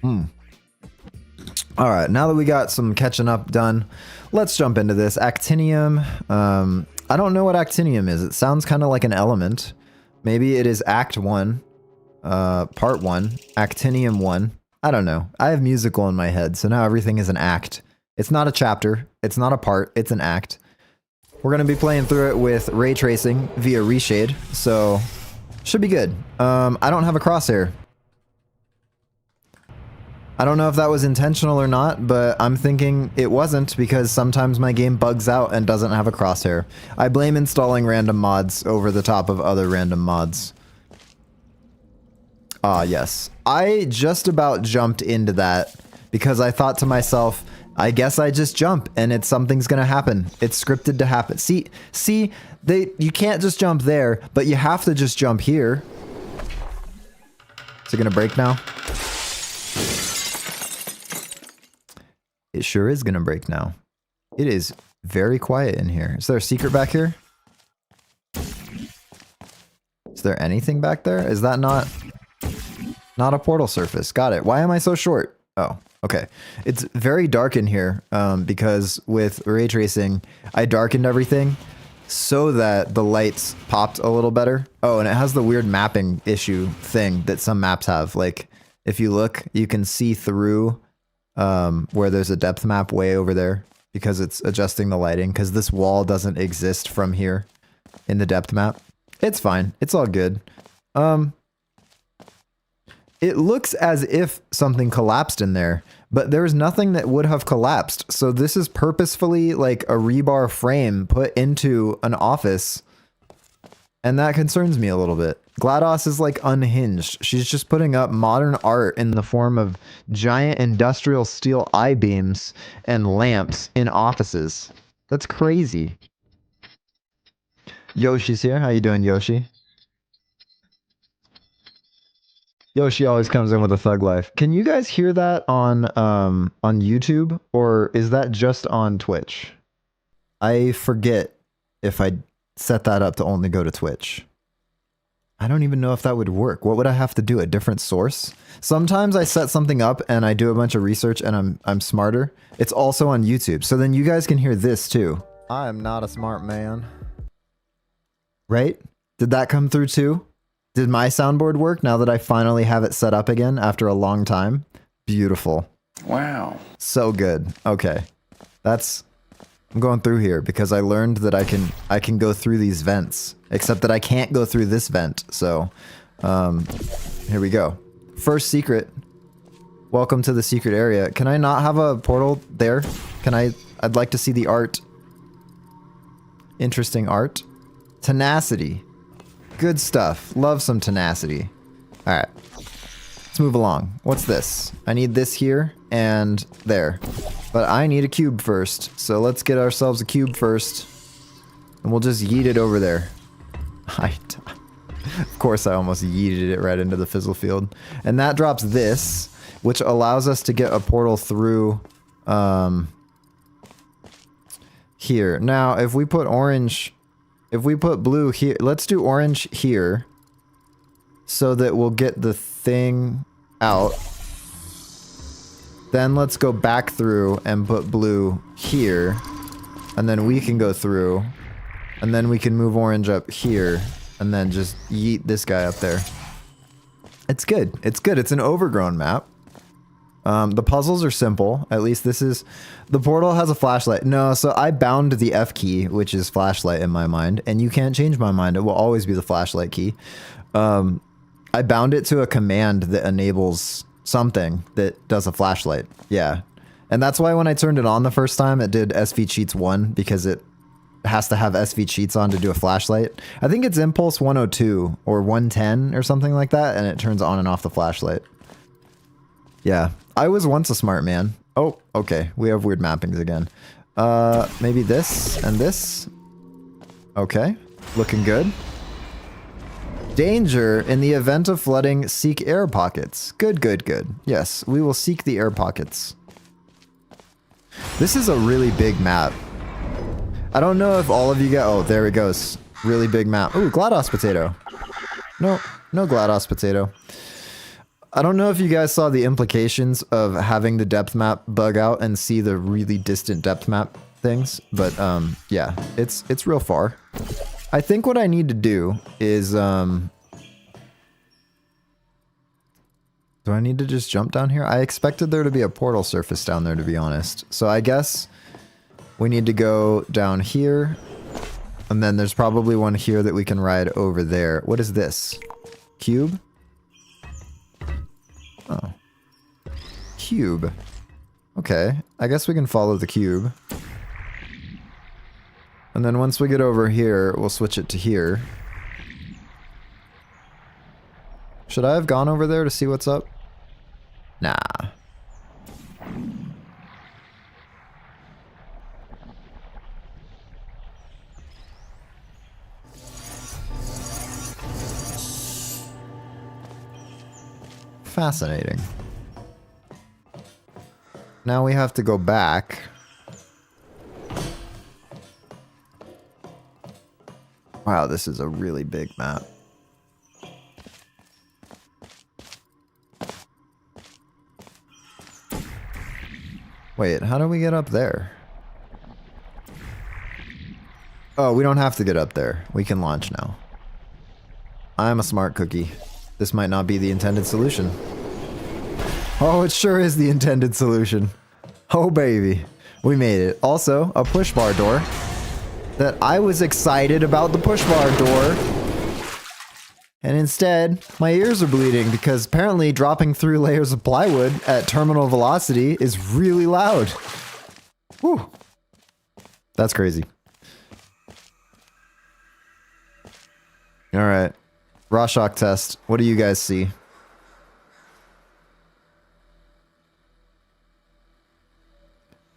All right, now that we got some catching up done, let's jump into this. Actinium. I don't know what actinium is. It sounds kind of like an element. Maybe it is Act 1, Part 1, Actinium 1. I don't know. I have musical in my head, so now everything is an act. It's not a chapter. It's not a part. It's an act. We're going to be playing through it with ray tracing via reshade, so should be good. I don't have a crosshair. I don't know if that was intentional or not, but I'm thinking it wasn't because sometimes my game bugs out and doesn't have a crosshair. I blame installing random mods over the top of other random mods. Ah, yes. I just about jumped into that because I thought to myself, I guess I just jump and something's gonna happen. It's scripted to happen. See, you can't just jump there, but you have to just jump here. Is it gonna break now? It sure is gonna break now. It is very quiet in here. Is there a secret back here? Is there anything back there? Is that not a portal surface? Got it. Why am I so short? Oh, okay. It's very dark in here because with ray tracing, I darkened everything so that the lights popped a little better. Oh, and it has the weird mapping issue thing that some maps have. Like, if you look, you can see through where there's a depth map way over there because it's adjusting the lighting because this wall doesn't exist from here in the depth map. It's fine. It's all good. It looks as if something collapsed in there, but there's nothing that would have collapsed. So this is purposefully like a rebar frame put into an office. And that concerns me a little bit. GLaDOS is like unhinged. She's just putting up modern art in the form of giant industrial steel I-beams and lamps in offices. That's crazy. Yoshi's here. How you doing, Yoshi? Yoshi always comes in with a thug life. Can you guys hear that on YouTube, or is that just on Twitch? I forget if I set that up to only go to Twitch. I don't even know if that would work. What would I have to do? A different source? Sometimes I set something up and I do a bunch of research and I'm smarter. It's also on YouTube, so then you guys can hear this too. I am not a smart man. Right? Did that come through too? Did my soundboard work now that I finally have it set up again after a long time? Beautiful. Wow. So good. Okay. I'm going through here because I learned that I can go through these vents, except that I can't go through this vent. So, here we go. First secret. Welcome to the secret area. Can I not have a portal there? I'd like to see the art. Interesting art. Tenacity. Good stuff. Love some tenacity. All right. Let's move along. What's this? I need this here and there. But I need a cube first. So let's get ourselves a cube first. And we'll just yeet it over there. Of course I almost yeeted it right into the fizzle field. And that drops this, which allows us to get a portal through here. Now, if we put orange... If we put blue here, let's do orange here so that we'll get the thing out. Then let's go back through and put blue here. And then we can go through. And then we can move orange up here. And then just yeet this guy up there. It's good. It's good. It's an overgrown map. The puzzles are simple. At least this is... The portal has a flashlight. No, so I bound the F key, which is flashlight in my mind. And you can't change my mind. It will always be the flashlight key. I bound it to a command that enables something that does a flashlight. Yeah. And that's why when I turned it on the first time, it did SV Cheats 1, because it has to have SV Cheats on to do a flashlight. I think it's Impulse 102 or 110 or something like that, and it turns on and off the flashlight. Yeah. I was once a smart man. Oh, okay. We have weird mappings again. Maybe this and this. Okay. Looking good. Danger. In the event of flooding, seek air pockets. Good, good, good. Yes, we will seek the air pockets. This is a really big map. I don't know if all of you get... Oh, there it goes. Really big map. Ooh, GLaDOS potato. No, no GLaDOS potato. I don't know if you guys saw the implications of having the depth map bug out and see the really distant depth map things, but yeah, it's real far. I think what I need to do is do I need to just jump down here? I expected there to be a portal surface down there, to be honest. So I guess we need to go down here, and then there's probably one here that we can ride over there. What is this? Cube? Oh. Cube. Okay, I guess we can follow the cube. And then once we get over here, we'll switch it to here. Should I have gone over there to see what's up? Nah. Fascinating. Now we have to go back. Wow, this is a really big map. Wait, how do we get up there? Oh, we don't have to get up there. We can launch now. I'm a smart cookie. This might not be the intended solution. Oh, it sure is the intended solution. Oh, baby. We made it. Also, a push bar door. That I was excited about the push bar door. And instead, my ears are bleeding because apparently dropping through layers of plywood at terminal velocity is really loud. Whew. That's crazy. Alright. Raw shock test. What do you guys see?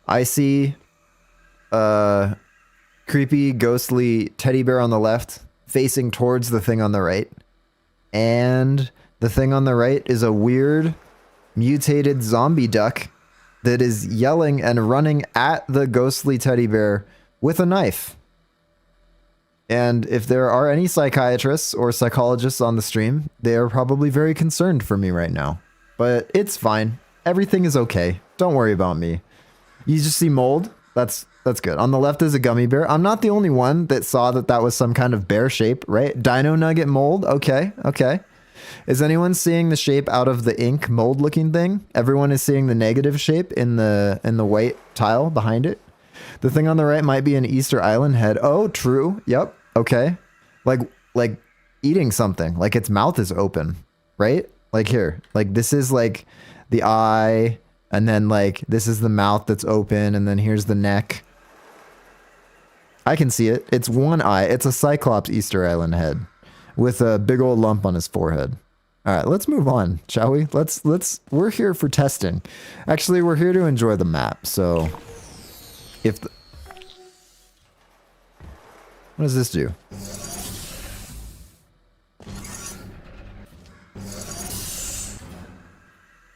I see creepy, ghostly teddy bear on the left, facing towards the thing on the right. And the thing on the right is a weird, mutated zombie duck that is yelling and running at the ghostly teddy bear with a knife. And if there are any psychiatrists or psychologists on the stream, they are probably very concerned for me right now. But it's fine. Everything is okay. Don't worry about me. You just see mold? That's good. On the left is a gummy bear. I'm not the only one that saw that that was some kind of bear shape, right? Dino nugget mold. Okay. Okay. Is anyone seeing the shape out of the ink mold looking thing? Everyone is seeing the negative shape in the white tile behind it. The thing on the right might be an Easter Island head. Oh, true. Yep. Okay. Like eating something. Like its mouth is open, right? Like here. Like this is like the eye, and then like this is the mouth that's open, and then here's the neck. I can see it. It's one eye. It's a Cyclops Easter Island head with a big old lump on his forehead. All right, let's move on, shall we? We're here for testing. Actually, we're here to enjoy the map. So if what does this do?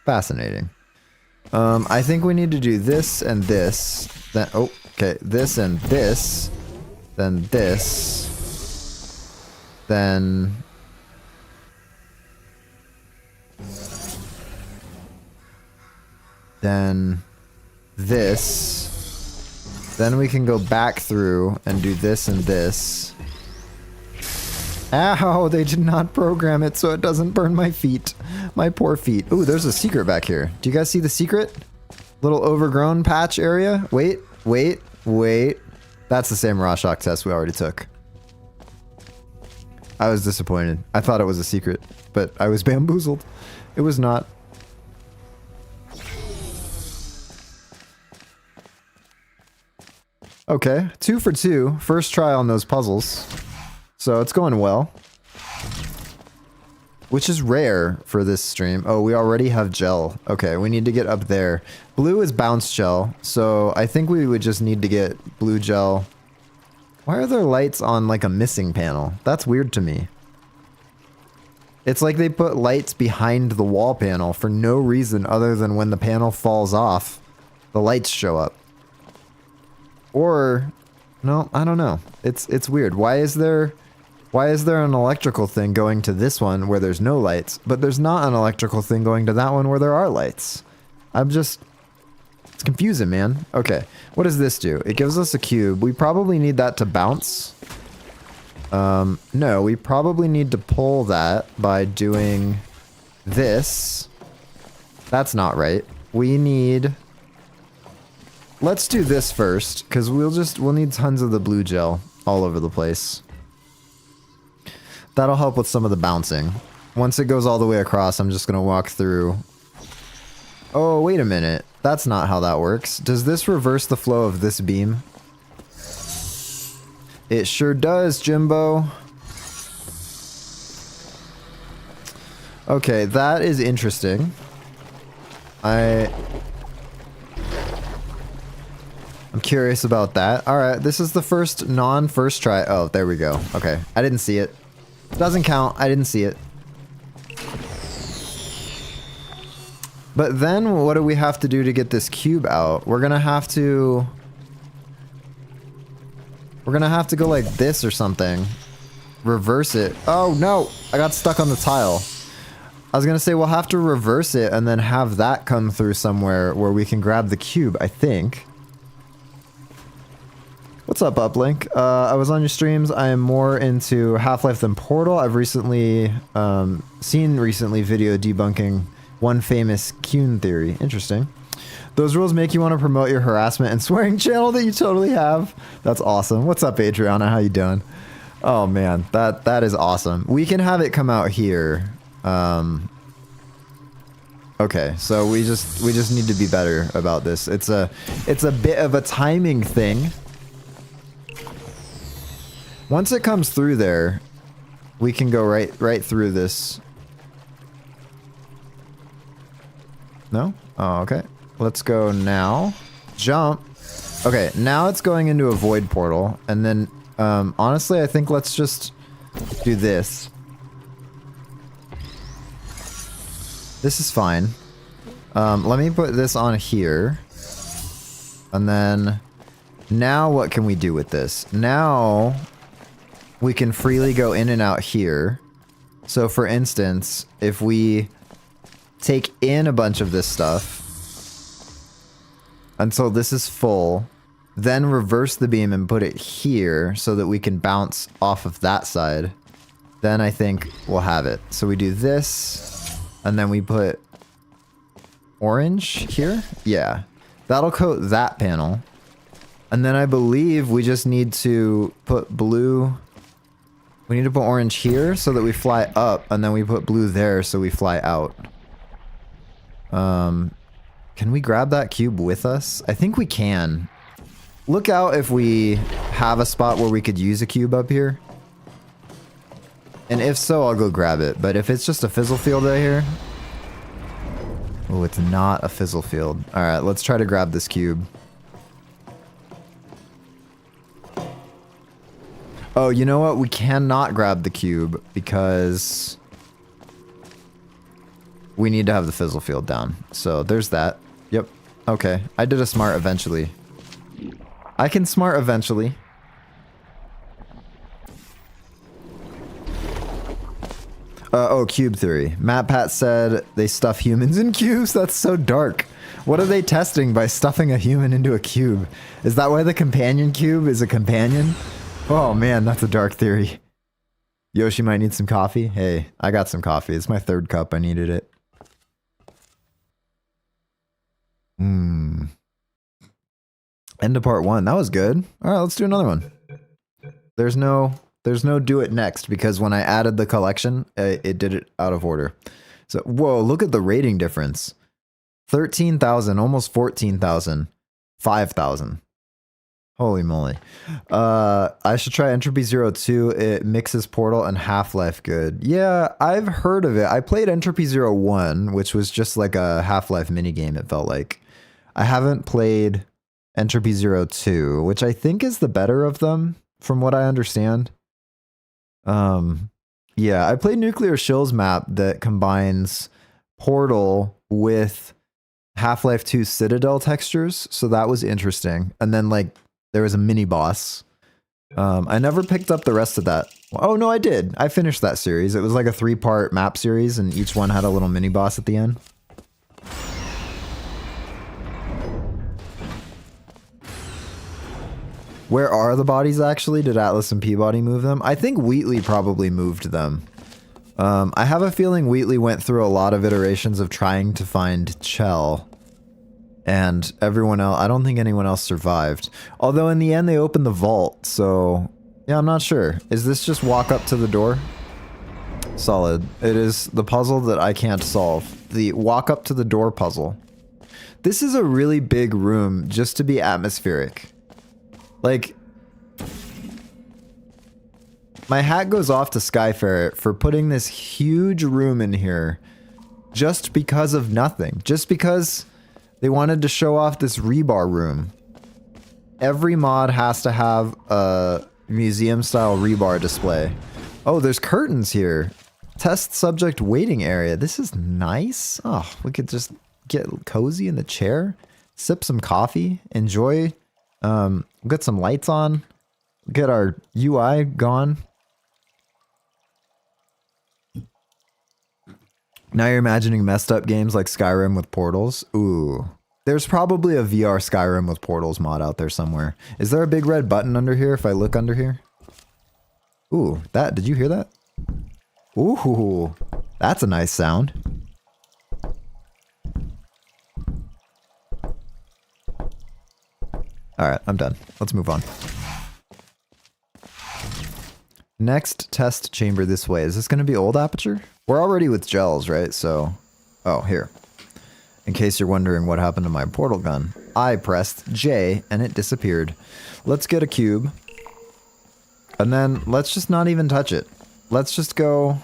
Fascinating. I think we need to do this and this. Then oh, okay, this and this. Then this. Then this. Then we can go back through and do this and this. Ow, they did not program it so it doesn't burn my feet. My poor feet. Ooh, there's a secret back here. Do you guys see the secret? Little overgrown patch area. Wait. That's the same raw shock test we already took. I was disappointed. I thought it was a secret, but I was bamboozled. It was not. Okay, 2 for 2. First try on those puzzles. So it's going well. Which is rare for this stream. Oh, we already have gel. Okay, we need to get up there. Blue is bounce gel, so I think we would just need to get blue gel. Why are there lights on like a missing panel? That's weird to me. It's like they put lights behind the wall panel for no reason other than when the panel falls off, the lights show up. Or, no, I don't know. It's weird. Why is there Why is there an electrical thing going to this one where there's no lights, but there's not an electrical thing going to that one where there are lights? It's confusing, man. Okay, what does this do? It gives us a cube. We probably need that to bounce. No, we probably need to pull that by doing this. That's not right. We need... Let's do this first, because we'll need tons of the blue gel all over the place. That'll help with some of the bouncing. Once it goes all the way across, I'm just going to walk through. Oh, wait a minute. That's not how that works. Does this reverse the flow of this beam? It sure does, Jimbo. Okay, that is interesting. I'm curious about that. Alright, this is the first non-first try. Oh, there we go. Okay, I didn't see it. Doesn't count. I didn't see it. But then what do we have to do to get this cube out? We're gonna have to go like this or something. Reverse it. Oh no! I got stuck on the tile. I was gonna say we'll have to reverse it and then have that come through somewhere where we can grab the cube, I think. What's up, Uplink? I was on your streams. I am more into Half-Life than Portal. I've recently seen video debunking one famous Kuhn theory. Interesting. Those rules make you want to promote your harassment and swearing channel that you totally have. That's awesome. What's up, Adriana? How you doing? Oh man, that is awesome. We can have it come out here. Okay, so we just need to be better about this. It's a bit of a timing thing. Once it comes through there, we can go right through this. No? Oh, okay. Let's go now. Jump. Okay, now it's going into a void portal. And then, honestly, I think let's just do this. This is fine. Let me put this on here. And then, now what can we do with this? Now... we can freely go in and out here. So for instance, if we take in a bunch of this stuff until this is full, then reverse the beam and put it here so that we can bounce off of that side, then I think we'll have it. So we do this, and then we put orange here. Yeah, that'll coat that panel. And then I believe we just need to put blue... we need to put orange here so that we fly up, and then we put blue there so we fly out. Can we grab that cube with us? I think we can. Look out if we have a spot where we could use a cube up here. And if so, I'll go grab it. But if it's just a fizzle field right here... oh, it's not a fizzle field. Alright, let's try to grab this cube. Oh, you know what? We cannot grab the cube because we need to have the fizzle field down. So there's that. Yep. Okay. I did a smart eventually. I can smart eventually. Oh, cube theory. MatPat said they stuff humans in cubes. That's so dark. What are they testing by stuffing a human into a cube? Is that why the companion cube is a companion? Oh man, that's a dark theory. Yoshi might need some coffee. Hey, I got some coffee. It's my third cup. I needed it. End of part one. That was good. All right, let's do another one. There's no do it next because when I added the collection, it did it out of order. So, whoa, look at the rating difference. 13,000, almost 14,000, 5,000. Holy moly. I should try Entropy Zero 2. It mixes Portal and Half-Life good. Yeah, I've heard of it. I played Entropy Zero 1, which was just like a Half-Life minigame, it felt like. I haven't played Entropy Zero 2, which I think is the better of them, from what I understand. Yeah, I played Nuclear Shill's map that combines Portal with Half-Life 2 Citadel textures, so that was interesting. And then, like, there was a mini boss. I never picked up the rest of that. Oh, no, I did. I finished that series. It was like a 3-part map series, and each one had a little mini-boss at the end. Where are the bodies, actually? Did Atlas and Peabody move them? I think Wheatley probably moved them. I have a feeling Wheatley went through a lot of iterations of trying to find Chell. And everyone else, I don't think anyone else survived. Although in the end they opened the vault, so... Yeah, I'm not sure. Is this just walk up to the door? Solid. It is the puzzle that I can't solve. The walk up to the door puzzle. This is a really big room just to be atmospheric. Like... My hat goes off to Skyferret for putting this huge room in here just because of nothing. Just because they wanted to show off this rebar room. Every mod has to have a museum-style rebar display. Oh, there's curtains here. Test subject waiting area. This is nice. Oh, we could just get cozy in the chair, sip some coffee, enjoy. Get some lights on, get our UI gone. Now you're imagining messed up games like Skyrim with portals. Ooh. There's probably a VR Skyrim with portals mod out there somewhere. Is there a big red button under here if I look under here? Ooh, that, did you hear that? Ooh, that's a nice sound. Alright, I'm done. Let's move on. Next test chamber this way. Is this going to be old aperture? We're already with gels, right? So, oh, here. In case you're wondering what happened to my portal gun, I pressed J and it disappeared. Let's get a cube. And then let's just not even touch it. Let's just go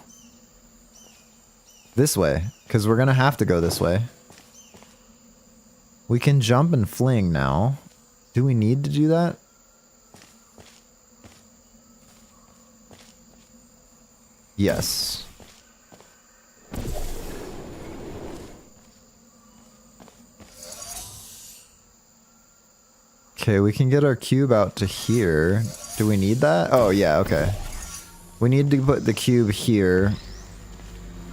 this way, because we're going to have to go this way. We can jump and fling now. Do we need to do that? Yes. Okay, we can get our cube out to here. Do we need that? Oh, yeah, okay. We need to put the cube here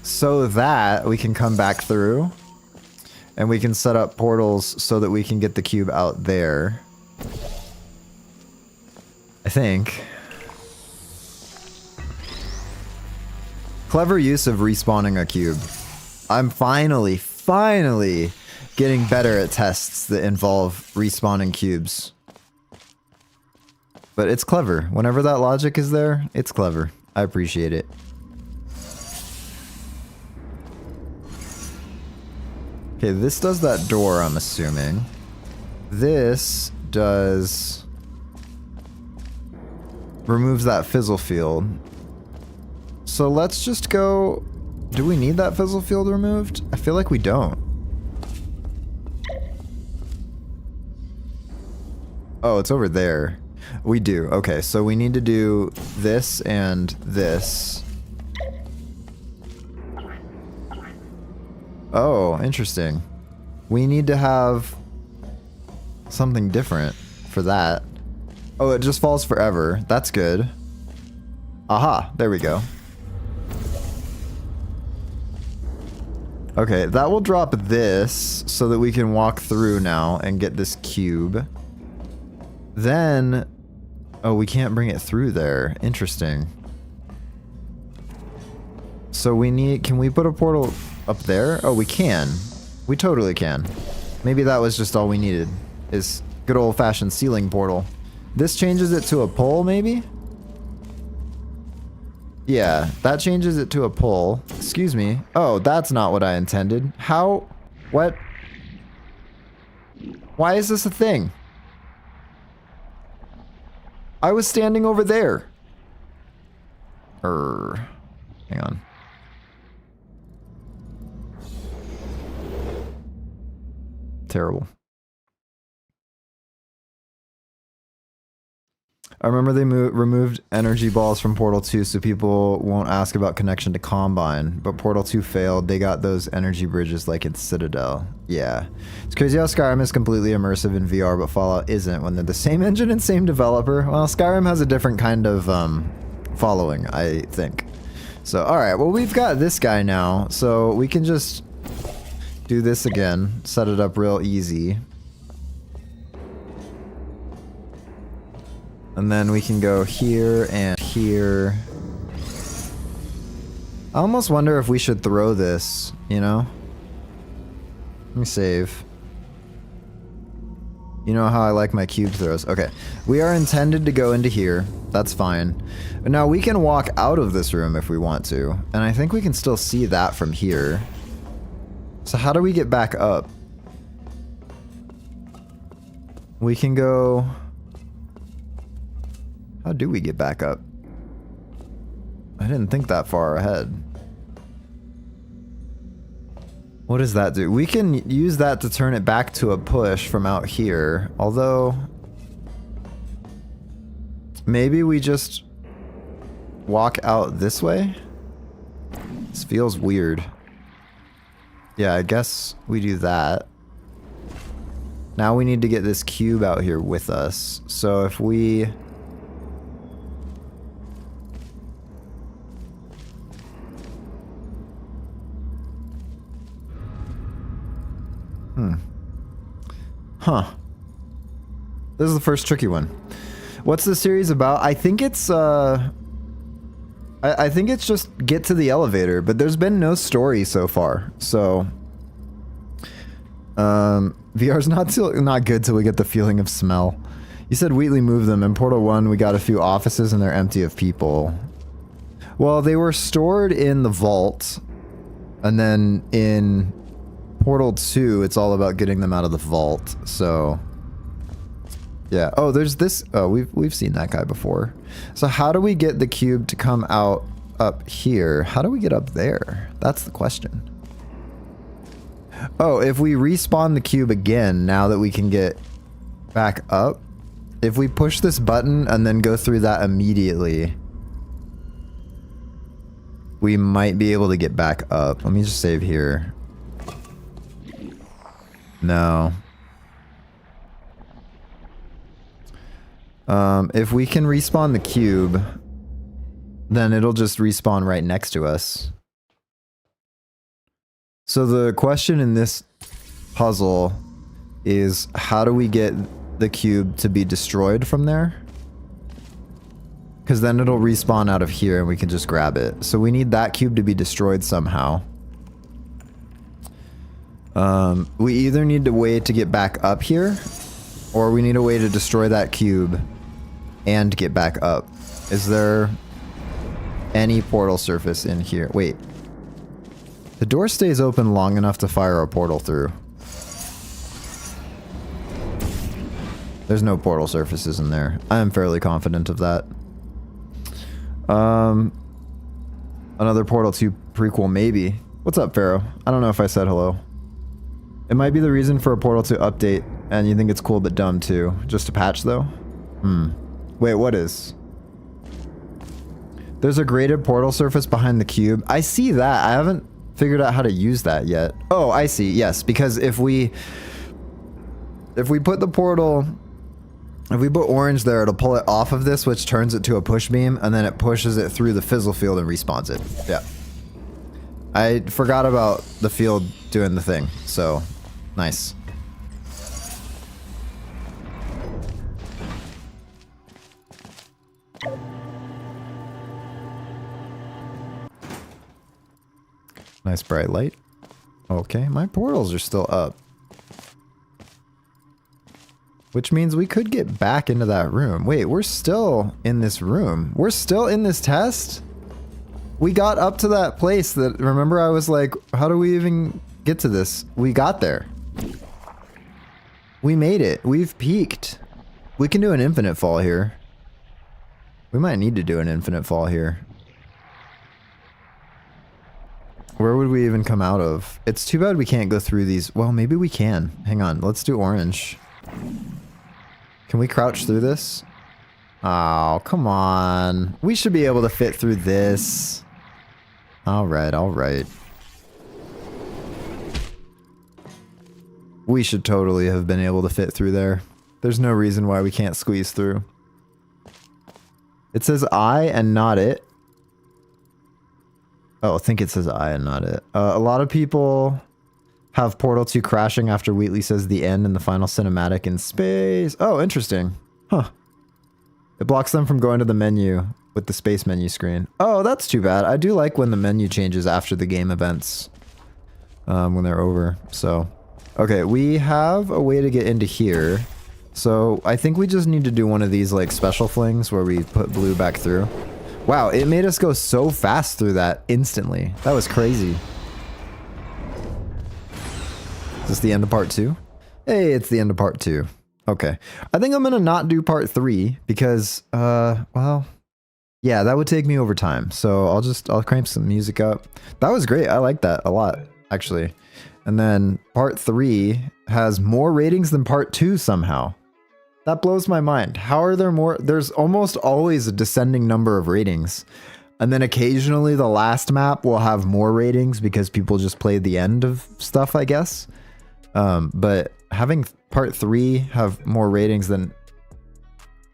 so that we can come back through. And we can set up portals so that we can get the cube out there. I think. Clever use of respawning a cube. I'm finally getting better at tests that involve respawning cubes. But it's clever. Whenever that logic is there, it's clever. I appreciate it. Okay, this does that door, I'm assuming. This does... removes that fizzle field. So let's just go... Do we need that fizzle field removed? I feel like we don't. Oh, it's over there. We do. Okay, so we need to do this and this. Oh, interesting. We need to have something different for that. Oh, it just falls forever. That's good. Aha, there we go. Okay, that will drop this so that we can walk through now and get this cube. Then... Oh, we can't bring it through there. Interesting. So we need... Can we put a portal up there? Oh, we can. We totally can. Maybe that was just all we needed. Is good old-fashioned ceiling portal. This changes it to a pole, maybe? Yeah, that changes it to a pole. Excuse me. Oh, that's not what I intended. How? What? Why is this a thing? I was standing over there. Hang on. Terrible. I remember they removed energy balls from Portal 2 so people won't ask about connection to Combine, but Portal 2 failed. They got those energy bridges like in Citadel. Yeah. It's crazy how Skyrim is completely immersive in VR, but Fallout isn't when they're the same engine and same developer. Well, Skyrim has a different kind of following, I think. So, alright, well, we've got this guy now, so we can just do this again, set it up real easy. And then we can go here and here. I almost wonder if we should throw this, you know? Let me save. You know how I like my cube throws. Okay. We are intended to go into here. That's fine. But now we can walk out of this room if we want to. And I think we can still see that from here. So how do we get back up? We can go... How do we get back up? I didn't think that far ahead. What does that do? We can use that to turn it back to a push from out here. Although... Maybe we just walk out this way? This feels weird. Yeah, I guess we do that. Now we need to get this cube out here with us. So if we... Huh. This is the first tricky one. What's the series about? I think it's, I think it's just get to the elevator, but there's been no story so far, so... VR's not good till we get the feeling of smell. You said Wheatley moved them. In Portal 1, we got a few offices and they're empty of people. Well, they were stored in the vault, and then in... Portal 2, it's all about getting them out of the vault, so... Yeah. Oh, there's this... Oh, we've seen that guy before. So how do we get the cube to come out up here? How do we get up there? That's the question. Oh, if we respawn the cube again, now that we can get back up, if we push this button and then go through that immediately, we might be able to get back up. Let me just save here. No. If we can respawn the cube, then it'll just respawn right next to us. So the question in this puzzle is, how do we get the cube to be destroyed from there? Because then it'll respawn out of here and we can just grab it. So we need that cube to be destroyed somehow. We either need a way to get back up here, or we need a way to destroy that cube and get back up. Is there any portal surface in here? Wait. The door stays open long enough to fire a portal through. There's no portal surfaces in there. I am fairly confident of that. Another Portal 2 prequel, maybe. What's up, Pharaoh? I don't know if I said hello. It might be the reason for a Portal 2 update, and you think it's cool but dumb too. Just a patch though? Wait, what is? There's a graded portal surface behind the cube. I see that. I haven't figured out how to use that yet. Oh, I see. Yes, because if we put the portal... If we put orange there, it'll pull it off of this, which turns it to a push beam, and then it pushes it through the fizzle field and respawns it. Yeah. I forgot about the field doing the thing, so nice. Nice bright light. Okay, my portals are still up. Which means we could get back into that room. Wait, we're still in this room. We're still in this test? We got up to that place that, remember I was like, how do we even get to this? We got there. We made it. We've peaked. We can do an infinite fall here. We might need to do an infinite fall here. Where would we even come out of? It's too bad we can't go through these. Well, maybe we can. Hang on. Let's do orange. Can we crouch through this? Oh, come on. We should be able to fit through this. All right, all right. We should totally have been able to fit through there. There's no reason why we can't squeeze through. It says I and not it. Oh, I think it says I and not it. A lot of people have Portal 2 crashing after Wheatley says the end in the final cinematic in space. Oh, interesting. Huh. It blocks them from going to the menu with the space menu screen. Oh, that's too bad. I do like when the menu changes after the game events. When they're over. So, okay, we have a way to get into here. So, I think we just need to do one of these, like, special flings where we put blue back through. Wow, it made us go so fast through that instantly. That was crazy. Is this the end of part 2? Hey, it's the end of part 2. Okay. I think I'm gonna not do part 3 because, well, yeah, that would take me over time. So I'll crank some music up. That was great. I like that a lot, actually. And then part 3 has more ratings than part 2 somehow. That blows my mind. How are there more? There's almost always a descending number of ratings. And then occasionally the last map will have more ratings because people just played the end of stuff, I guess. But having part 3 have more ratings than...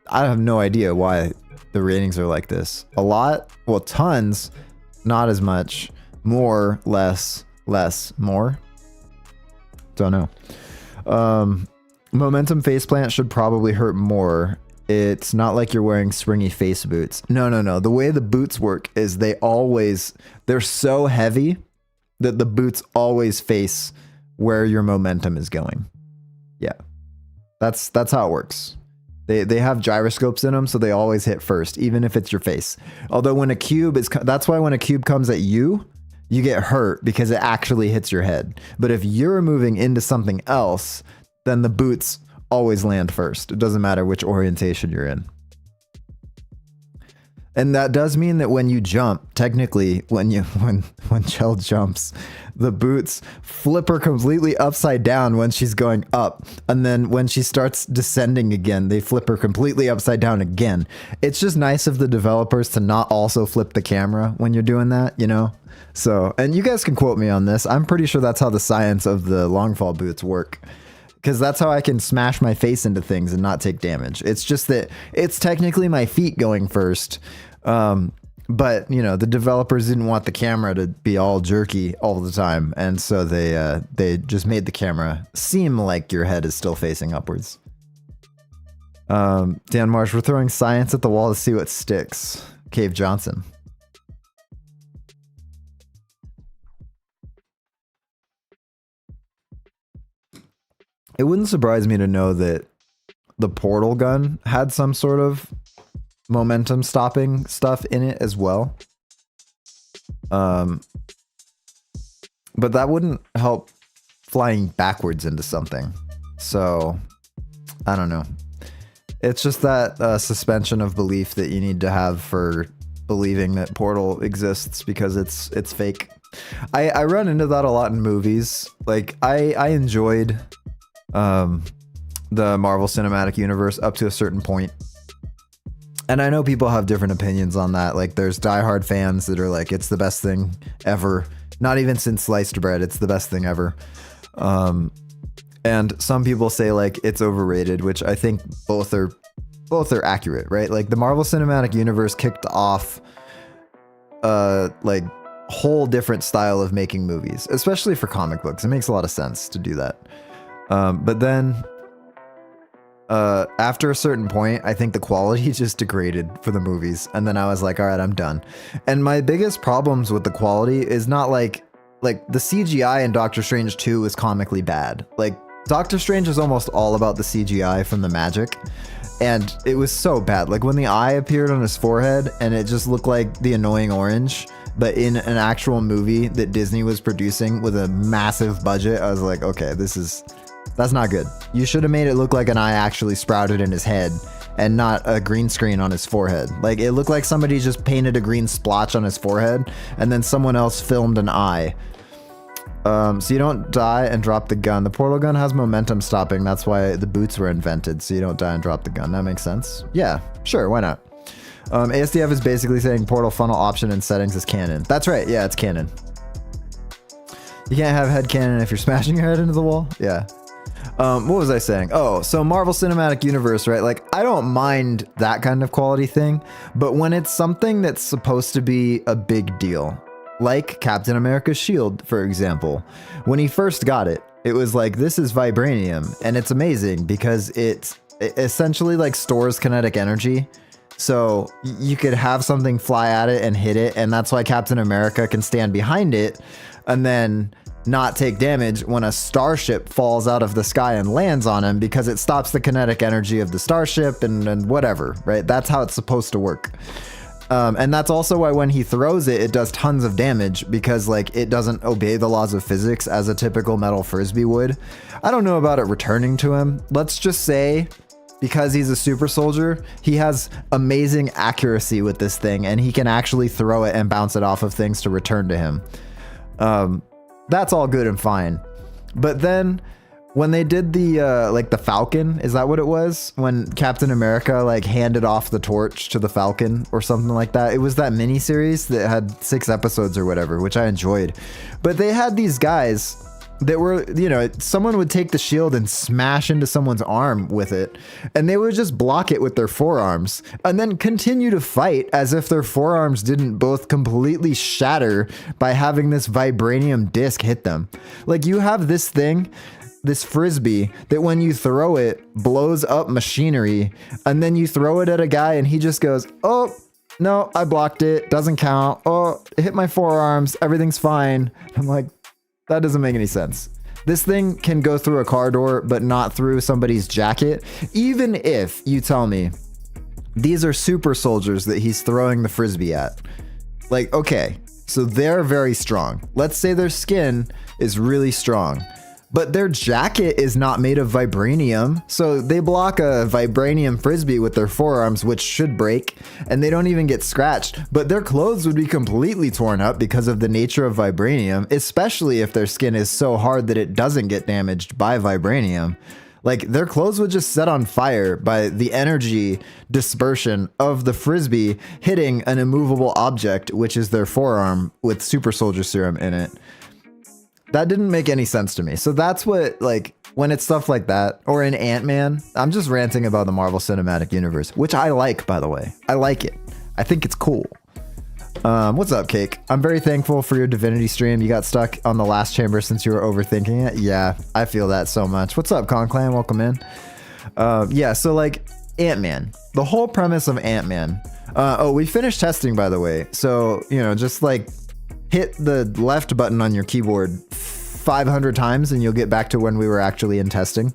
I have no idea why the ratings are like this. A lot? Well, tons. Not as much. More, less, more. Don't know. Momentum faceplant should probably hurt more. It's not like you're wearing springy face boots. No. The way the boots work is they're so heavy that the boots always face where your momentum is going. Yeah. That's how it works. They have gyroscopes in them, so they always hit first, even if it's your face. Although when a cube is... That's why when a cube comes at you, you get hurt because it actually hits your head. But if you're moving into something else, then the boots always land first. It doesn't matter which orientation you're in. And that does mean that when you jump, technically, when Chell jumps, the boots flip her completely upside down when she's going up. And then when she starts descending again, they flip her completely upside down again. It's just nice of the developers to not also flip the camera when you're doing that, you know? So, and you guys can quote me on this. I'm pretty sure that's how the science of the longfall boots work. Because that's how I can smash my face into things and not take damage. It's just that it's technically my feet going first. But, you know, the developers didn't want the camera to be all jerky all the time. And so they just made the camera seem like your head is still facing upwards. Dan Marsh, we're throwing science at the wall to see what sticks. Cave Johnson. It wouldn't surprise me to know that the portal gun had some sort of momentum stopping stuff in it as well. But that wouldn't help flying backwards into something. So, I don't know. It's just that suspension of belief that you need to have for believing that Portal exists because it's fake. I run into that a lot in movies. Like, I enjoyed the Marvel Cinematic Universe up to a certain point. And I know people have different opinions on that. Like, there's diehard fans that are like, it's the best thing ever. Not even since sliced bread, it's the best thing ever. And some people say, like, it's overrated, which I think both are accurate, right? Like, the Marvel Cinematic Universe kicked off like, whole different style of making movies, especially for comic books. It makes a lot of sense to do that. But then after a certain point, I think the quality just degraded for the movies. And then I was like, all right, I'm done. And my biggest problems with the quality is not like the CGI in Doctor Strange 2 is comically bad. Like, Doctor Strange is almost all about the CGI from the magic. And it was so bad. Like, when the eye appeared on his forehead and it just looked like the annoying orange, but in an actual movie that Disney was producing with a massive budget, I was like, okay, that's not good. You should have made it look like an eye actually sprouted in his head and not a green screen on his forehead. Like, it looked like somebody just painted a green splotch on his forehead and then someone else filmed an eye. So you don't die and drop the gun. The portal gun has momentum stopping. That's why the boots were invented. So you don't die and drop the gun. That makes sense. Yeah, sure. Why not? ASDF is basically saying portal funnel option and settings is canon. That's right. Yeah, it's canon. You can't have head cannon if you're smashing your head into the wall. Yeah. What was I saying? Oh, so Marvel Cinematic Universe, right? Like, I don't mind that kind of quality thing, but when it's something that's supposed to be a big deal, like Captain America's shield, for example, when he first got it, it was like, this is vibranium, and it's amazing because it essentially like stores kinetic energy. So you could have something fly at it and hit it, and that's why Captain America can stand behind it and then not take damage when a starship falls out of the sky and lands on him, because it stops the kinetic energy of the starship and whatever, right? That's how it's supposed to work. And that's also why when he throws it, it does tons of damage, because like it doesn't obey the laws of physics as a typical metal frisbee would. I don't know about it returning to him. Let's just say, because he's a super soldier, he has amazing accuracy with this thing, and he can actually throw it and bounce it off of things to return to him. That's all good and fine. But then when they did the like the Falcon, is that what it was? When Captain America like handed off the torch to the Falcon or something like that. It was that mini series that had 6 episodes or whatever, which I enjoyed. But they had these guys that were, you know, someone would take the shield and smash into someone's arm with it, and they would just block it with their forearms and then continue to fight as if their forearms didn't both completely shatter by having this vibranium disc hit them. Like, you have this thing, this frisbee, that when you throw it blows up machinery, and then you throw it at a guy and he just goes, oh no, I blocked it, doesn't count, oh, it hit my forearms, everything's fine. I'm like, that doesn't make any sense. This thing can go through a car door, but not through somebody's jacket. Even if you tell me these are super soldiers that he's throwing the frisbee at. Like, okay, so they're very strong. Let's say their skin is really strong, but their jacket is not made of vibranium. So they block a vibranium frisbee with their forearms, which should break, and they don't even get scratched, but their clothes would be completely torn up because of the nature of vibranium, especially if their skin is so hard that it doesn't get damaged by vibranium. Like, their clothes would just set on fire by the energy dispersion of the frisbee hitting an immovable object, which is their forearm with super soldier serum in it. That didn't make any sense to me. So that's what, like, when it's stuff like that, or in Ant-Man, I'm just ranting about the Marvel Cinematic Universe, which I like, by the way. I like it. I think it's cool. What's up, Cake? I'm very thankful for your Divinity stream. You got stuck on the last chamber since you were overthinking it. Yeah, I feel that so much. What's up, Conclan? Welcome in. Yeah, so like Ant-Man, the whole premise of Ant-Man. Oh, we finished testing, by the way. So, you know, just like hit the left button on your keyboard 500 times and you'll get back to when we were actually in testing.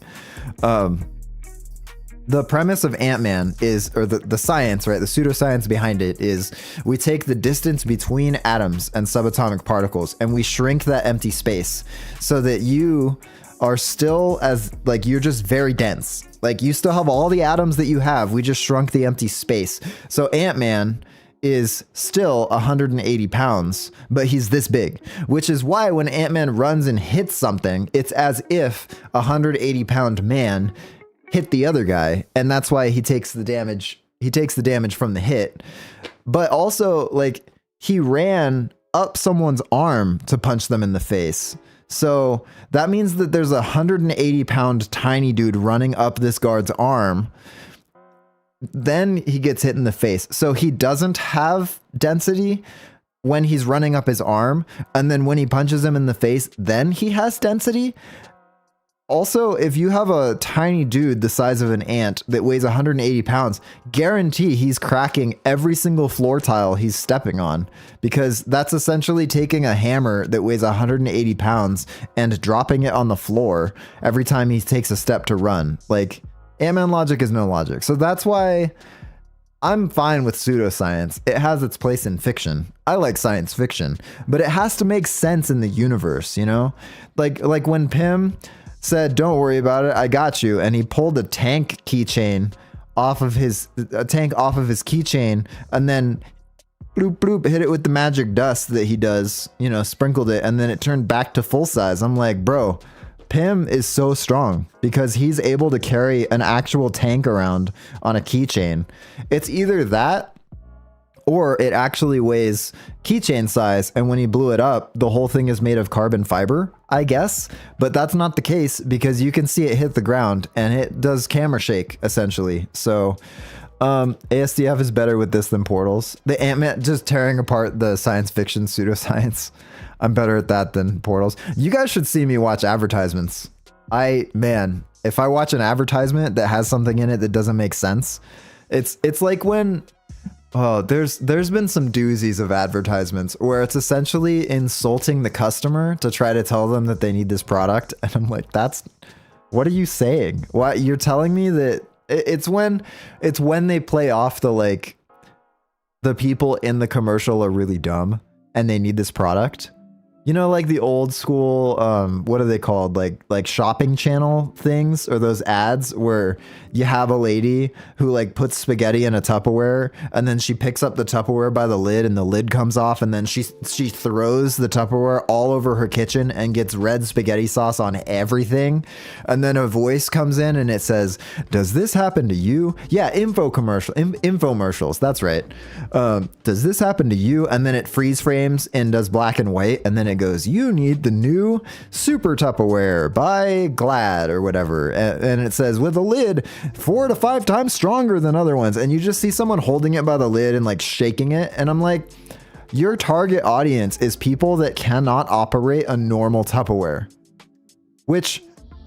The premise of Ant-Man is, or the science, right? The pseudoscience behind it is, we take the distance between atoms and subatomic particles and we shrink that empty space so that you are still as, like, you're just very dense. Like, you still have all the atoms that you have. We just shrunk the empty space. So Ant-Man is still 180 pounds, but he's this big, which is why when Ant-Man runs and hits something, it's as if a 180-pound man hit the other guy, and that's why he takes the damage. He takes the damage from the hit. But also, like, he ran up someone's arm to punch them in the face. So that means that there's a 180-pound tiny dude running up this guard's arm. Then he gets hit in the face. So he doesn't have density when he's running up his arm, and then when he punches him in the face, then he has density. Also, if you have a tiny dude the size of an ant that weighs 180 pounds, guarantee he's cracking every single floor tile he's stepping on, because that's essentially taking a hammer that weighs 180 pounds and dropping it on the floor every time he takes a step to run. Like, Ant-Man logic is no logic. So that's why I'm fine with pseudoscience. It has its place in fiction. I like science fiction, but it has to make sense in the universe, you know? Like when Pym said, "Don't worry about it, I got you," and he pulled a tank keychain off of his keychain and then bloop, bloop, hit it with the magic dust that he does, you know, sprinkled it, and then it turned back to full size. I'm like, bro, Pim is so strong because he's able to carry an actual tank around on a keychain. It's either that or it actually weighs keychain size, and when he blew it up, the whole thing is made of carbon fiber, I guess. But that's not the case because you can see it hit the ground and it does camera shake essentially. So ASDF is better with this than Portals. The Ant-Man just tearing apart the science fiction pseudoscience. I'm better at that than Portals. You guys should see me watch advertisements. Man, if I watch an advertisement that has something in it that doesn't make sense, it's like when, oh, there's been some doozies of advertisements where it's essentially insulting the customer to try to tell them that they need this product. And I'm like, what are you saying? Why you're telling me that it's when they play off the, like, the people in the commercial are really dumb and they need this product. You know, like the old school, what are they called? Like shopping channel things, or those ads where you have a lady who like puts spaghetti in a Tupperware and then she picks up the Tupperware by the lid and the lid comes off and then she throws the Tupperware all over her kitchen and gets red spaghetti sauce on everything. And then a voice comes in and it says, "Does this happen to you?" Yeah, infomercials. That's right. Does this happen to you? And then it freeze frames and does black and white. And then it goes, "You need the new Super Tupperware by Glad," or whatever. And it says, "With a lid 4 to 5 times stronger than other ones." And you just see someone holding it by the lid and like shaking it. And I'm like, your target audience is people that cannot operate a normal Tupperware. Which,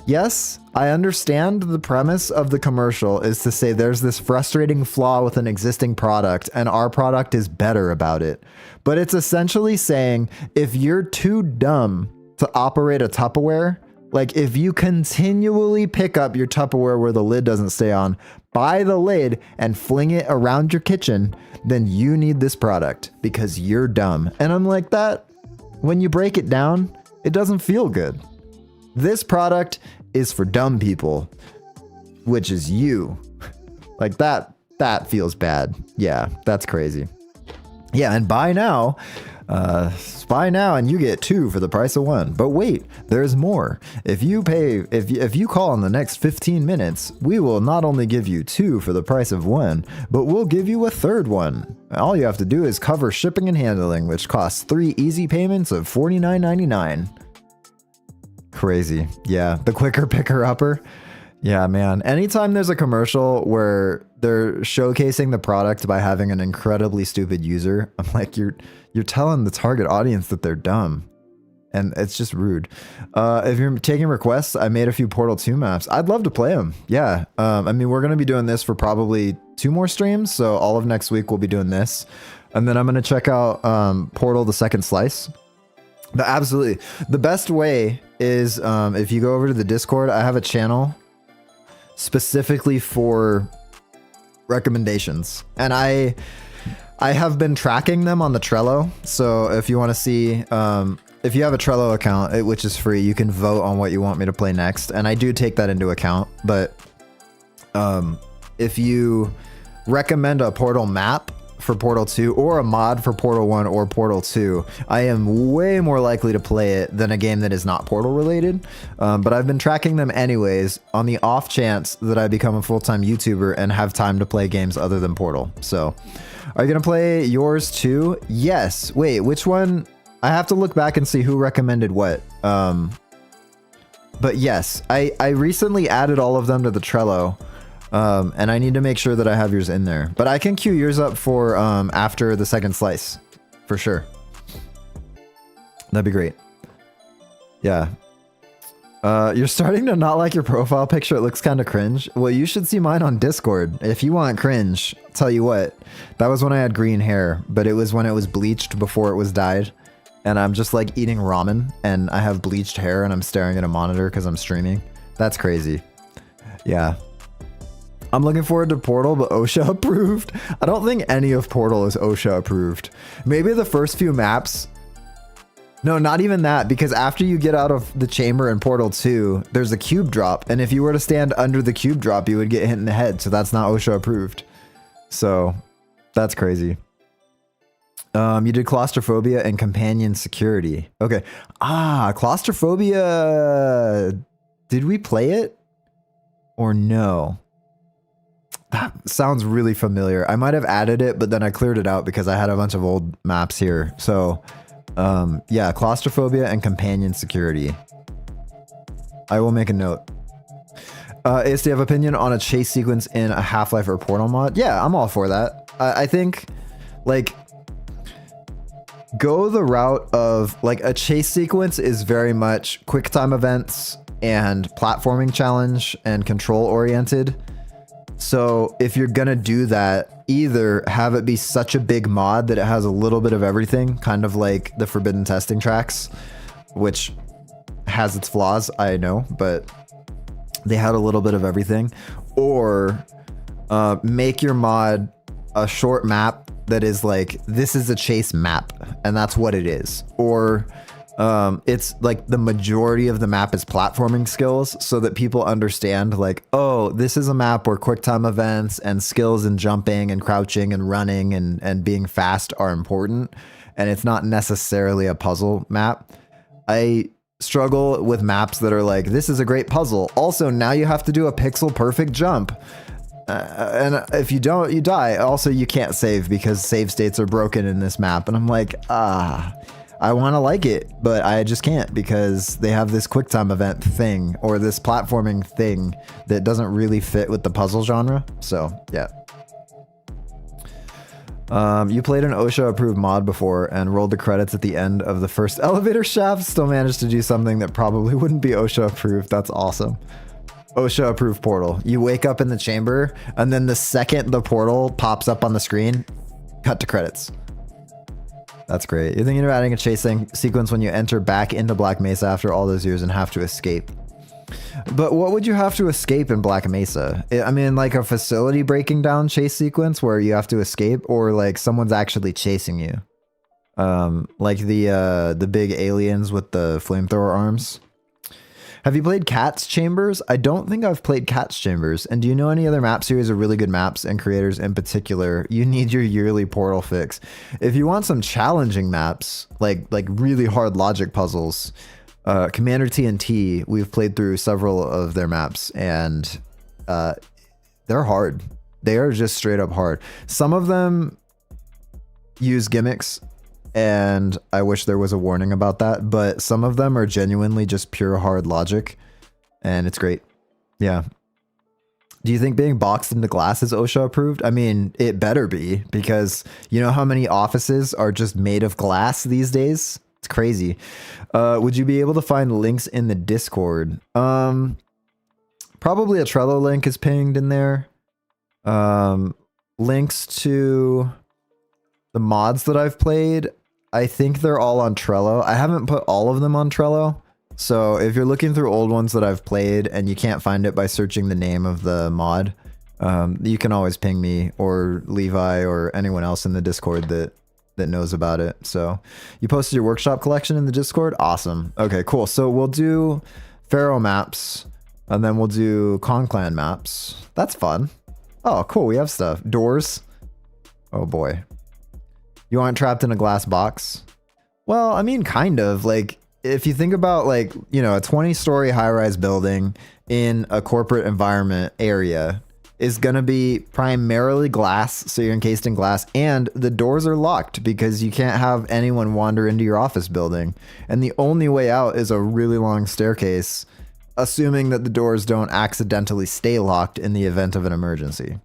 yes, I understand the premise of the commercial is to say there's this frustrating flaw with an existing product and our product is better about it. But it's essentially saying if you're too dumb to operate a Tupperware, like if you continually pick up your Tupperware where the lid doesn't stay on, buy the lid and fling it around your kitchen, then you need this product because you're dumb. And I'm like, that, when you break it down, it doesn't feel good. This product is for dumb people, which is you. Like that feels bad. Yeah, that's crazy. Yeah, and buy now and you get 2 for the price of 1. But wait, there's more. If you call in the next 15 minutes, we will not only give you 2 for the price of 1, but we'll give you a third one. All you have to do is cover shipping and handling, which costs 3 easy payments of $49.99. Crazy. Yeah, the quicker picker upper. Yeah, man. Anytime there's a commercial where they're showcasing the product by having an incredibly stupid user, I'm like, you're telling the target audience that they're dumb. And it's just rude. If you're taking requests, I made a few Portal 2 maps. I'd love to play them. Yeah. I mean, we're going to be doing this for probably 2 more streams. So all of next week we'll be doing this. And then I'm going to check out Portal the Second Slice. But absolutely. The best way is if you go over to the Discord, I have a channel specifically for recommendations. And I have been tracking them on the Trello. So if you want to see, if you have a Trello account, which is free, you can vote on what you want me to play next. And I do take that into account. But if you recommend a Portal map for Portal 2 or a mod for Portal 1 or Portal 2, I am way more likely to play it than a game that is not Portal related. But I've been tracking them anyways on the off chance that I become a full-time YouTuber and have time to play games other than Portal. So are you going to play yours too? Yes. Wait, which one? I have to look back and see who recommended what. But yes, I recently added all of them to the Trello. And I need to make sure that I have yours in there, but I can queue yours up for after the second slice for sure. That'd be great. Yeah. You're starting to not like your profile picture. It looks kind of cringe. Well, you should see mine on Discord. If you want cringe, I'll tell you what, that was when I had green hair, but it was when it was bleached before it was dyed. And I'm just like eating ramen and I have bleached hair and I'm staring at a monitor because I'm streaming. That's crazy. Yeah. I'm looking forward to Portal, but OSHA approved. I don't think any of Portal is OSHA approved. Maybe the first few maps. No, not even that, because after you get out of the chamber in Portal 2, there's a cube drop. And if you were to stand under the cube drop, you would get hit in the head. So that's not OSHA approved. So that's crazy. You did claustrophobia and companion security. Okay. Claustrophobia. Did we play it or no? That sounds really familiar. I might have added it, but then I cleared it out because I had a bunch of old maps here. So, yeah, claustrophobia and companion security. I will make a note. ASDF opinion on a chase sequence in a Half-Life or Portal mod? Yeah, I'm all for that. I think, like, go the route of, like, a chase sequence is very much quick time events and platforming challenge and control oriented. So if you're gonna do that, either have it be such a big mod that it has a little bit of everything, kind of like the Forbidden Testing tracks, which has its flaws, I know, but they had a little bit of everything, or make your mod a short map that is like, this is a chase map and that's what it is. Or it's like the majority of the map is platforming skills so that people understand like, oh, this is a map where quick time events and skills and jumping and crouching and running and being fast are important. And it's not necessarily a puzzle map. I struggle with maps that are like, this is a great puzzle. Also, now you have to do a pixel perfect jump. And if you don't, you die. Also, you can't save because save states are broken in this map. And I'm like, I want to like it, but I just can't because they have this QuickTime event thing or this platforming thing that doesn't really fit with the puzzle genre. So, yeah. You played an OSHA approved mod before and rolled the credits at the end of the first elevator shaft. Still managed to do something that probably wouldn't be OSHA approved. That's awesome. OSHA approved portal. You wake up in the chamber and then the second the portal pops up on the screen, cut to credits. That's great. You're thinking of adding a chasing sequence when you enter back into Black Mesa after all those years and have to escape. But what would you have to escape in Black Mesa? I mean, like a facility breaking down chase sequence where you have to escape, or like someone's actually chasing you. Like the big aliens with the flamethrower arms. Have you played Cat's Chambers? I don't think I've played Cat's Chambers. And do you know any other map series of really good maps and creators in particular? You need your yearly portal fix. If you want some challenging maps, like really hard logic puzzles, Commander TNT, we've played through several of their maps and they're hard. They are just straight up hard. Some of them use gimmicks, and I wish there was a warning about that, but some of them are genuinely just pure hard logic, and it's great. Yeah. Do you think being boxed into glass is OSHA approved? I mean, it better be, because you know how many offices are just made of glass these days? It's crazy. Would you be able to find links in the Discord? Probably a Trello link is pinged in there. Links to the mods that I've played, I think they're all on Trello. I haven't put all of them on Trello. So if you're looking through old ones that I've played and you can't find it by searching the name of the mod, you can always ping me or Levi or anyone else in the Discord that knows about it. So you posted your workshop collection in the Discord? Awesome. Okay, cool. So we'll do Pharaoh maps and then we'll do Conclan maps. That's fun. Oh, cool. We have stuff. Doors. Oh boy. You aren't trapped in a glass box? Well, I mean, kind of. Like, if you think about, like, you know, a 20-story high-rise building in a corporate environment area is going to be primarily glass, so you're encased in glass, and the doors are locked because you can't have anyone wander into your office building. And the only way out is a really long staircase, assuming that the doors don't accidentally stay locked in the event of an emergency.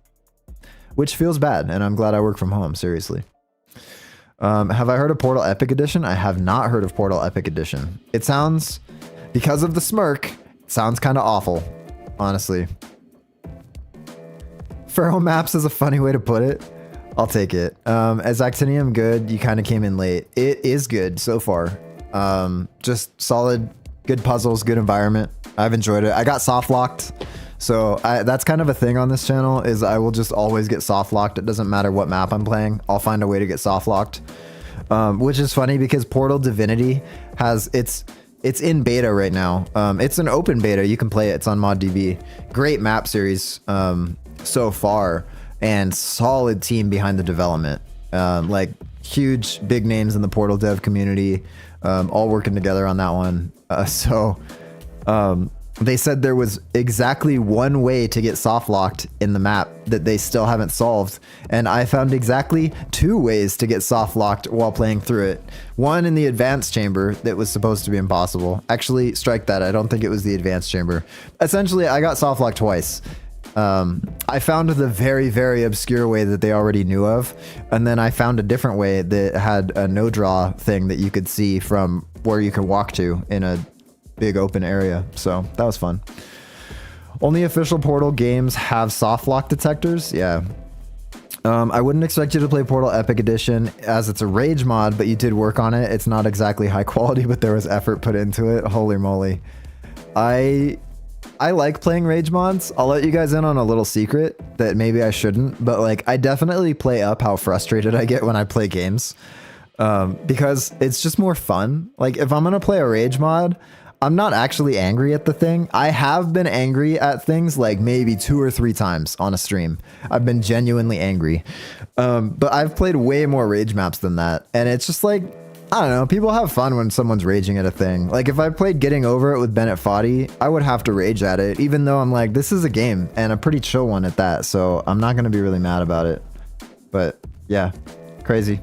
Which feels bad, and I'm glad I work from home, seriously. Have I heard of Portal Epic Edition? I have not heard of Portal Epic Edition. It sounds, because of the smirk, it sounds kind of awful, honestly. Pharaoh maps is a funny way to put it. I'll take it. As Actinium good, you kind of came in late. It is good so far. Just solid, good puzzles, good environment. I've enjoyed it. I got soft locked. So that's kind of a thing on this channel, is I will just always get soft locked. It doesn't matter what map I'm playing. I'll find a way to get soft locked, which is funny because Portal Divinity has it's in beta right now. It's an open beta. You can play it. It's on ModDB. Great map series so far, and solid team behind the development. Like huge, big names in the Portal dev community, all working together on that one. They said there was exactly one way to get soft locked in the map that they still haven't solved. And I found exactly 2 ways to get soft locked while playing through it. One in the advanced chamber that was supposed to be impossible. Actually, strike that. I don't think it was the advanced chamber. Essentially, I got soft locked twice. I found the very, very obscure way that they already knew of. And then I found a different way that had a no draw thing that you could see from where you could walk to in a big open area. So that was fun. Only official Portal games have soft lock detectors. Yeah. I wouldn't expect you to play Portal Epic Edition as it's a rage mod, but you did work on it. It's not exactly high quality, but there was effort put into it. Holy moly. I like playing rage mods. I'll let you guys in on a little secret that maybe I shouldn't, but like I definitely play up how frustrated I get when I play games. Because it's just more fun. Like if I'm going to play a rage mod, I'm not actually angry at the thing. I have been angry at things like maybe 2 or 3 times on a stream. I've been genuinely angry. But I've played way more rage maps than that. And it's just like, I don't know, people have fun when someone's raging at a thing. Like if I played Getting Over It with Bennett Foddy, I would have to rage at it, even though I'm like, this is a game and a pretty chill one at that. So I'm not going to be really mad about it. But yeah, crazy.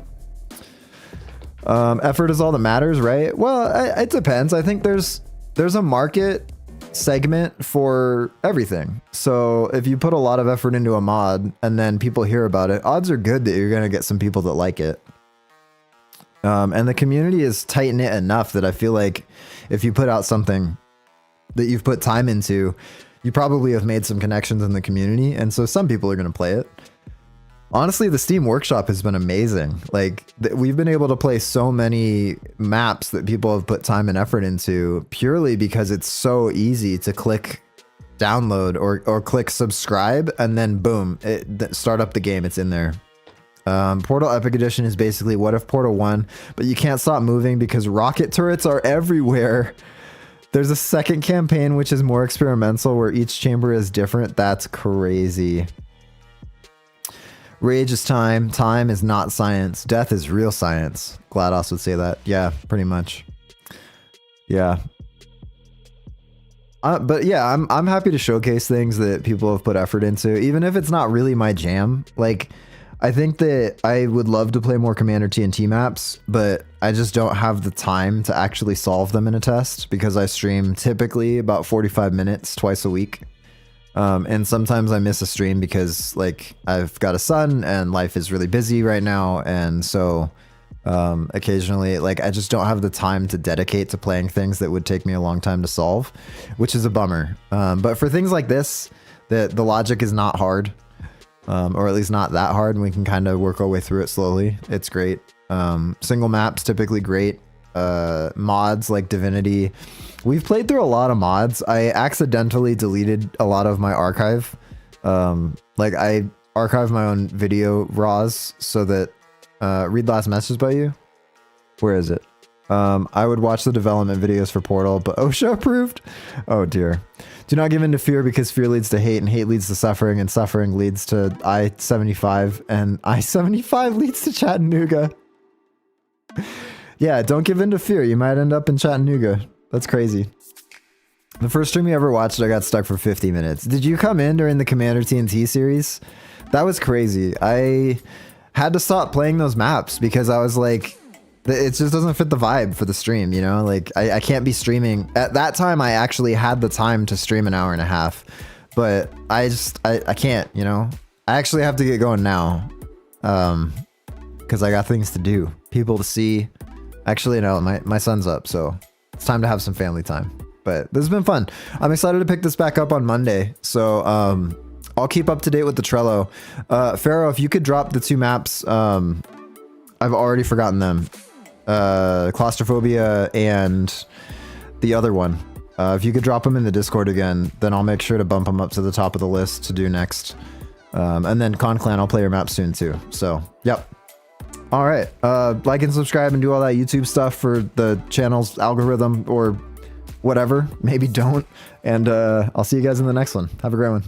Effort is all that matters, right? Well, it depends. I think there's a market segment for everything. So if you put a lot of effort into a mod and then people hear about it, odds are good that you're going to get some people that like it. And the community is tight-knit enough that I feel like if you put out something that you've put time into, you probably have made some connections in the community. And so some people are going to play it. Honestly, the Steam Workshop has been amazing. Like we've been able to play so many maps that people have put time and effort into purely because it's so easy to click download or click subscribe and then boom, start up the game. It's in there. Portal Epic Edition is basically what if Portal 1, but you can't stop moving because rocket turrets are everywhere. There's a second campaign which is more experimental where each chamber is different. That's crazy. Rage is time. Time is not science. Death is real science. GLaDOS would say that. Yeah, pretty much. Yeah. But yeah, I'm happy to showcase things that people have put effort into, even if it's not really my jam. Like, I think that I would love to play more Commander TNT maps, but I just don't have the time to actually solve them in a test because I stream typically about 45 minutes twice a week. And sometimes I miss a stream because like I've got a son and life is really busy right now. And so occasionally like I just don't have the time to dedicate to playing things that would take me a long time to solve, which is a bummer. But for things like this, the logic is not hard, or at least not that hard. And we can kind of work our way through it slowly. It's great. Single maps, typically great. Mods like Divinity. We've played through a lot of mods. I accidentally deleted a lot of my archive. Like I archived my own video RAWs so that read last message by you. Where is it? I would watch the development videos for Portal, but OSHA approved. Oh dear. Do not give in to fear because fear leads to hate and hate leads to suffering and suffering leads to I-75 and I-75 leads to Chattanooga. Yeah, don't give in to fear. You might end up in Chattanooga. That's crazy. The first stream you ever watched, I got stuck for 50 minutes. Did you come in during the Commander TNT series? That was crazy. I had to stop playing those maps because I was like, it just doesn't fit the vibe for the stream, you know? Like, I can't be streaming. At that time, I actually had the time to stream an hour and a half. But I can't, you know? I actually have to get going now. Because I got things to do. People to see. Actually, no, my son's up, so it's time to have some family time. But this has been fun. I'm excited to pick this back up on Monday. So I'll keep up to date with the Trello. Pharaoh, if you could drop the 2 maps, I've already forgotten them. Claustrophobia and the other one. If you could drop them in the Discord again, then I'll make sure to bump them up to the top of the list to do next. And then Conclan, I'll play your map soon too. So, yep. All right. Like and subscribe and do all that YouTube stuff for the channel's algorithm or whatever. Maybe don't. And I'll see you guys in the next one. Have a great one.